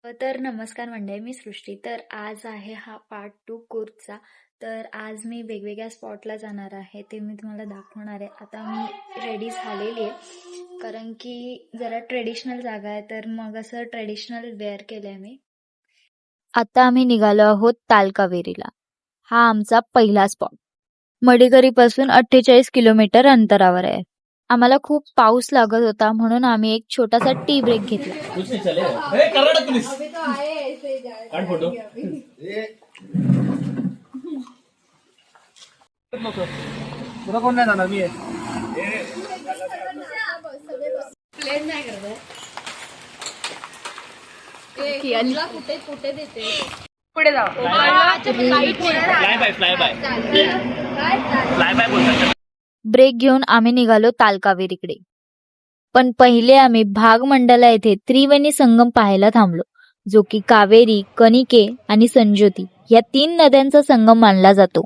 तर नमस्कार मंडळी, मी सृष्टी. तर आज आहे हा पार्ट 2 कोर्सचा. तर आज मी वेगवेगळ्या स्पॉटला जाणार आहे, ते मी तुम्हाला दाखवणार आहे. आता मी रेडी झालेली आहे, कारण की जरा ट्रेडिशनल जागा आहे, तर मग असं ट्रेडिशनल वेअर केलं आहे मी. आता आम्ही निघालो आहोत तालकावेरीला. हा आमचा पहिला स्पॉट मडिकरीपासून 48 किलोमीटर अंतरावर आहे. आम्हाला खूप पाऊस लागत होता, म्हणून आम्ही एक छोटासा टी ब्रेक घेतला. कोण नाही जाणार मी प्लेन नाही करत कुठे कुठे देते पुढे जाऊ. ब्रेक घेऊन आम्ही निघालो तालकावेरीकडे. पण पहिले आम्ही भागमंडला येथे त्रिवेणी संगम पाहायला थांबलो, जो की कावेरी, कणिके आणि संजोती या 3 नद्यांचा संगम मानला जातो.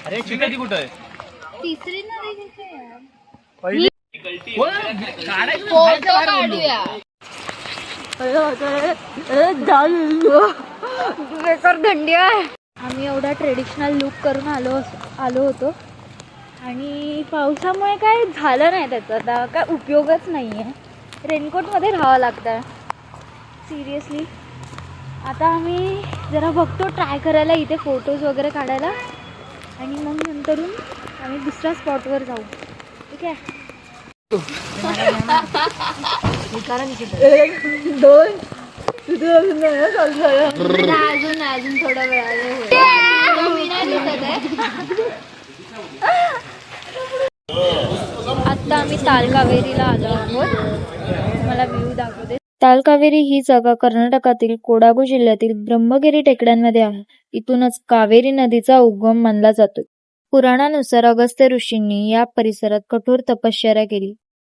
अरे चिकटी कुठं आहे? तिसरी नदी कुठे आहे? पहिली थंडी आहे. आम्ही एवढा ट्रेडिशनल लुक करून आलो होतो आणि पावसामुळे काय झालं नाही, त्याचा आता काय उपयोगच नाही आहे. रेनकोटमध्ये राहावं लागतं सिरियसली. आता आम्ही जरा बघतो ट्राय करायला इथे फोटोज वगैरे काढायला, आणि मग नंतरून आम्ही दुसऱ्या स्पॉटवर जाऊ. ठीक आहे. अजून थोडा वेळाने आता आम्ही तालकावेरीला आलो आहोत. मला व्ह्यू दाखवते. तालकावेरी ही जागा कर्नाटकातील कोडागू जिल्ह्यातील ब्रह्मगिरी टेकड्यांमध्ये आहे. इथूनच कावेरी नदीचा उगम मानला जातो. पुराणानुसार अगस्त्य ऋषींनी या परिसरात कठोर तपश्चर्या केली.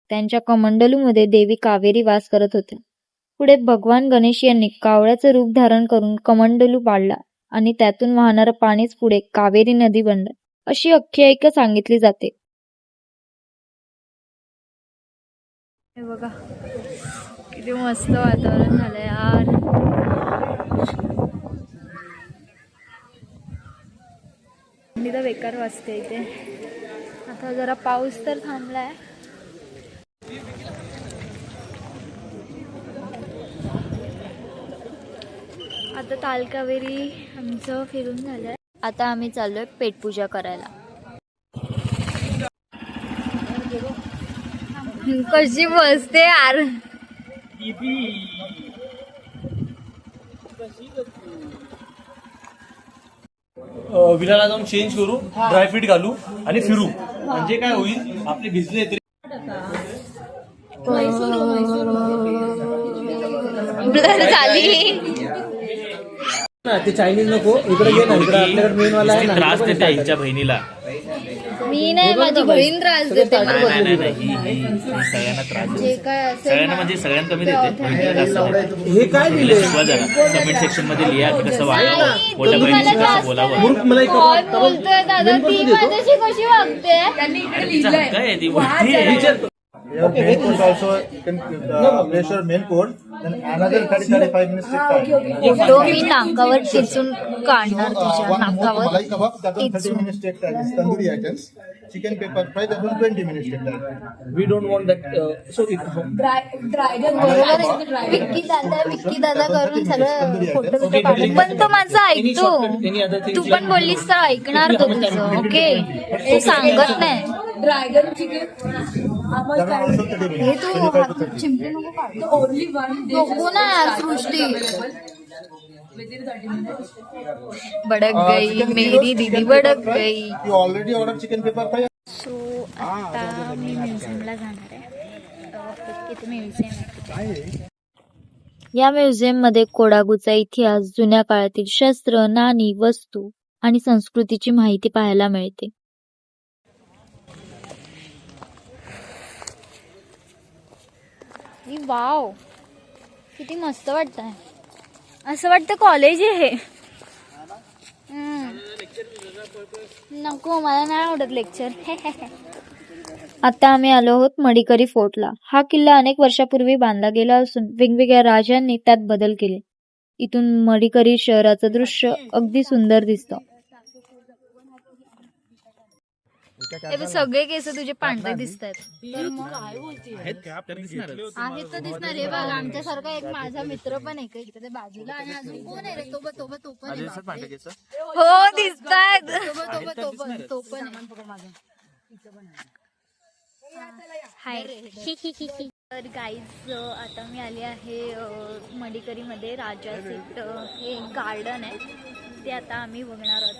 त्यांच्या कमंडलूमध्ये देवी कावेरी वास करत होत्या. पुढे भगवान गणेश यांनी कावळ्याचं रूप धारण करून कमंडलू पाडला आणि त्यातून वाहणारं पाणीच पुढे कावेरी नदी बनलं, अशी आख्यायिका सांगितली जाते. हे बघा किती मस्त वातावरण झालंय यार. थंडी तर बेकार वाजते इथे. आता जरा पाऊस तर थांबलाय. आता तालकावेरी आमचं फिरून झालंय. आता आम्ही चाललोय पेटपूजा करायला. कशी बसते यार. विलाला जाऊन चेंज करू, ड्रायफ्रूट घालू आणि फिरू. म्हणजे काय होईल, आपले भिजले तरी ब्लर झाली. ते चायनीज नको, इकडे घे ना. इकडे आपल्याकडे मेन वाला आहे ना. त्रास देते आईच्या बहिणीला. मी नाही, माझी बहीण त्रास देते. सगळ्यांना त्रास जे काय असेल सगळ्यांना म्हणजे सगळ्यांना कमी देते, बहिणीला जास्त देते. हे काय दिले? शिकवा जरा कमेंट सेक्शन मध्ये लिहा की कसं वागावं, मोठ्या बहिणीशी कसं बोलावं. मला कोण बोलतोय दादा, ती माझ्याशी कशी वागते? तिचा हक्क आहे, ती बोलते. Your main course also you can place your main course, then another 30-35 minutes take time. तो मी नाकावर टिचून काढणार तुझ्या One more नाकावर. malai kebab, that one 30 minutes take time. It's tandoori items. Chicken pepper fry, that one 20 minutes take time. We don't want that. So Vicky दादा करून सगळं photo बिटो काढून. पण तो माझा ऐकतो. तू पण बोललीस तर ऐकणार तो तुझं. ओके, तू सांगत नाही. Dragon chicken That one also 30 हे minutes. Tu 25 to 30. चिमटे नको काढू. ओनली वन नको ना यार सृष्टी. Within 30 minutes. भडक गई Chicken मेरी gyros, दीदी, chicken भडक pepper fry. गई. You already ordered chicken pepper fry. So आता मी म्युझियमला जाणार आहे. इथे म्युझियम आहे. या म्युझियममध्ये कोडागूचा इतिहास, जुन्या काळातील शस्त्र, नाणी, वस्तू आणि संस्कृतीची माहिती पाहायला मिळते. वाव, किती मस्त वाटतंय. असं वाटतं कॉलेज आहे. नको, मला नाही आवडत लेक्चर. आता आम्ही आलो आहोत मडिकरी फोर्टला. हा किल्ला अनेक वर्षापूर्वी बांधला गेला असून वेगवेगळ्या राजांनी त्यात बदल केले. इथून मडिकरी शहराचं दृश्य अगदी सुंदर दिसतं. सगळे केस तुझे पांढरे दिसत आहेत. आहेत का आपल्याला दिसणारच. आहेत तर दिसणार आहे बघ. आमच्यासारखा एक माझा मित्र पण आहे का इकडे बाजूला आणि अजून कोण आहे रे तो पण आहे. हो दिसतायत. तो पण हाय. तर गाईज आता मी आली आहे मडिकरीमध्ये राजा सीट हे गार्डन आहे ते आता आम्ही बघणार आहोत.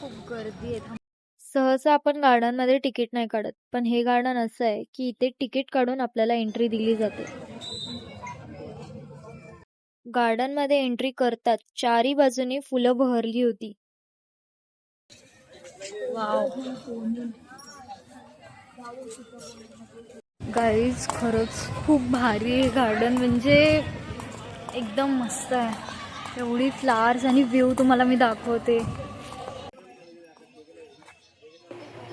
खूप गर्दी आहे. सहसा आपण गार्डनमध्ये तिकीट नाही काढत, पण हे गार्डन असं आहे की इथे तिकीट काढून आपल्याला एंट्री दिली जाते. गार्डनमध्ये एंट्री करताच चारी बाजूनी फुलं बहरली होती. गाईज खरंच खूप भारी आहे गार्डन. म्हणजे एकदम मस्त आहे. एवढी फ्लावर्स आणि व्ह्यू तुम्हाला मी दाखवते.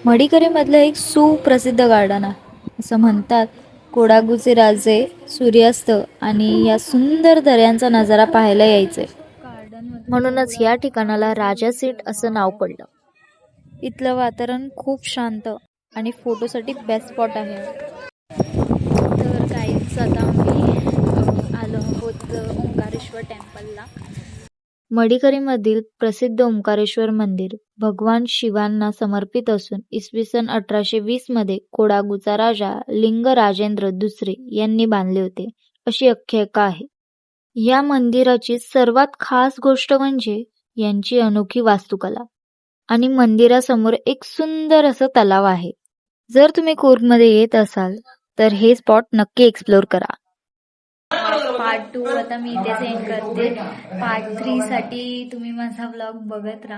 मडिकरीमधलं एक सुप्रसिद्ध गार्डन आहे. असं म्हणतात कोडागूचे राजे सूर्यास्त आणि या सुंदर दऱ्यांचा नजारा पाहायला यायचे. म्हणूनच या ठिकाणाला राजा सीट असं नाव पडलं. इथलं वातावरण खूप शांत आणि फोटोसाठी बेस्ट स्पॉट आहे. तर गाईज आता आम्ही आलो आहोत ओंकारेश्वर टेम्पलला. मडिकरीमधील प्रसिद्ध ओंकारेश्वर मंदिर भगवान शिवांना समर्पित असून इसवी सन 1820 मध्ये कोडागूचा राजा लिंगराजेंद्र दुसरे यांनी बांधले होते अशी आख्यायिका आहे. या मंदिराची सर्वात खास गोष्ट म्हणजे यांची अनोखी वास्तुकला आणि मंदिरासमोर एक सुंदर असं तलाव आहे. जर तुम्ही कूर्गमध्ये येत असाल तर हे स्पॉट नक्की एक्सप्लोर करा. पार्ट 2 आता मी इथे सेंड करते. पार्ट 3 साठी तुम्ही माझा व्लॉग बघत राहा.